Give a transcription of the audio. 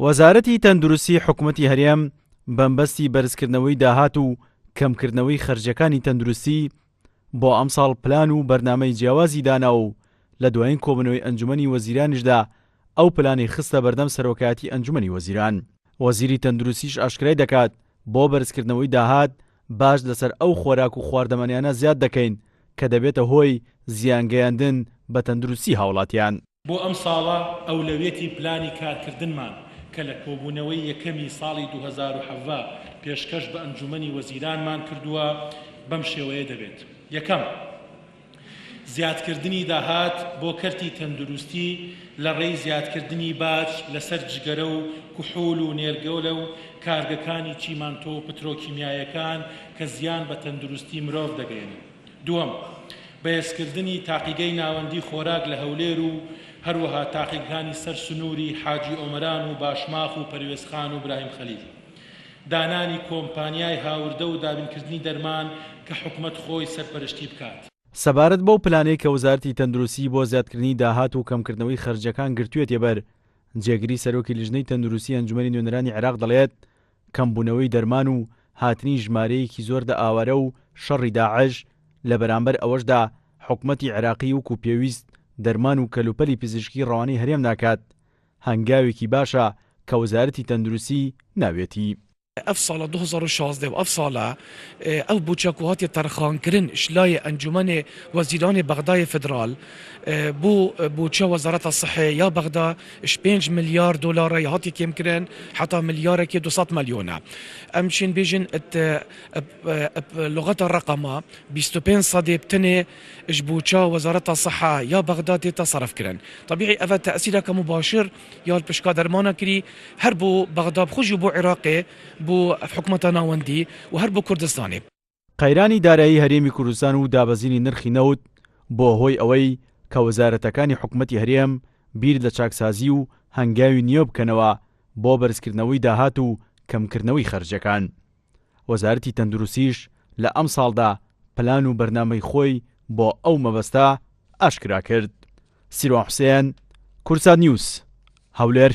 وەزارەتی تەندروستی حکوومەتی هەرێم بەمبەستی بەرزکردنەوەی داهات و کەمکردنەوەی خەرجەکانی تەندروستی بۆ ئەم ساڵ پلان و بەرنامەی جیاوازی دانا و لە دوایین کۆبنەوەی ئەنجومەنی وەزیرانیشدا ئەو پلانی خستە بەردەم سەرۆکایەتی ئەنجومەنی وەزیران. وەزیری تەندروستیش ئاشکرای دەکات بۆ بەرزکردنەوەی داهات باش لەسەر ئەو خۆراک و خواردەمەنیانە زیاد دەکەین کە دەبێتە هۆی زیانگەیاندن بە تەندروستی هاوڵاتیان. بۆ ئەم ساڵە ئەولەوێتی پلانی کارکردنمان کە لە کۆبوونەوەی یەکەمی ساڵی 2017 پێشکەش بە ئەنجومەنی وەزیرانمان کردووە بەم شێوەیە دەبێت. یەکەم، زیادکردنی داهات بۆ کەرتی تەندروستی لە ڕێی زیادکردنی باج لەسەر جگەرە و کوحوڵ و نێرگەولە و کارگەکانی چیمانتۆ و پترۆکیمیایەکان کە زیان بە تەندروستی مرۆڤ دەگەێنن. دووەم، بەهێزکردنی تاقیگەی ناوەندی خۆراک لە هەولێر و هەروەها تاقیگەکانی سەر سنووری حاجی ئۆمەران و باشماخ و پەروێزخان و براهیم خەلیل. دانانی کۆمپانیای هاوردە و دابینکردنی دەرمان کە حکوومەت خۆی سەرپەرشتی بکات. سەبارەت بەو پلانەی کە وەزارەتی تەندروستی بۆ زیادکردنی داهات و کەمکردنەوەی خەرجەکان گرتووێت ێبەر، جێگری سەرۆکی لیژنەی تەندروستی ئەنجومەنی نوێنەرانی عێراق دەڵێت کەمبوونەوەی دەرمان و هاتنی ژمارەیەکی زۆر دە ئاوارە و شەڕی داعش لە بەرامبەر ئەوەشدا حکوومەتی عێراقی وەکو پێویست دەرمان و کەلوپەلی پزیشکی ڕەوانەی هەرێم ناکات هەنگاوێکی باشە کە وەزارەتی تەندروستی ناوێتی. ئەف ساڵە 2016 و ئەف ساڵە ئەو بوچەکوهاتی تەرخانکردن شلای ئەنجومەنێ وەزیرانی بەغدای فدرال بۆ بوچە وەزارەتە سەحەیە یا بەغدا 5 ملیار دۆلارە هاتی کێمکردن حتا ملیارێکی 200 ملیۆنە. ئەمچین بێژن لغەتە ڕقەما 25 سەدێ بتنێ اش بوچە وەزارەتە سەحە یا بەغدا تێتە سەرفکردن. طبیعی ئەvە تەئسیرەکە مباشر یا پشکا دەرمانە کری هەر بۆ بەغدا بخۆش و بۆ عێراقێ بۆ حکوومەتە ناوەندی و هەر بۆ کوردستانی. قەیرانی دارایی هەرێمی کوردستان و دابەزینی نرخی نەوت بۆ هۆی ئەوەی کە وەزارەتەکانی حکوومەتی هەرێم بیر لە چاکسازی و هەنگاوی نیۆ بکەنەوە بۆ بەرزکردنەوەی داهات و کەمکردنەوەی خەرجەکان. وەزارەتی تەندروستیش لە ئەم ساڵدا پلان و بەرنامەی خۆی بۆ ئەو مەبەستە ئاشکرا کرد. سیروان حوسێن، کورسات نیوز، هەولێر.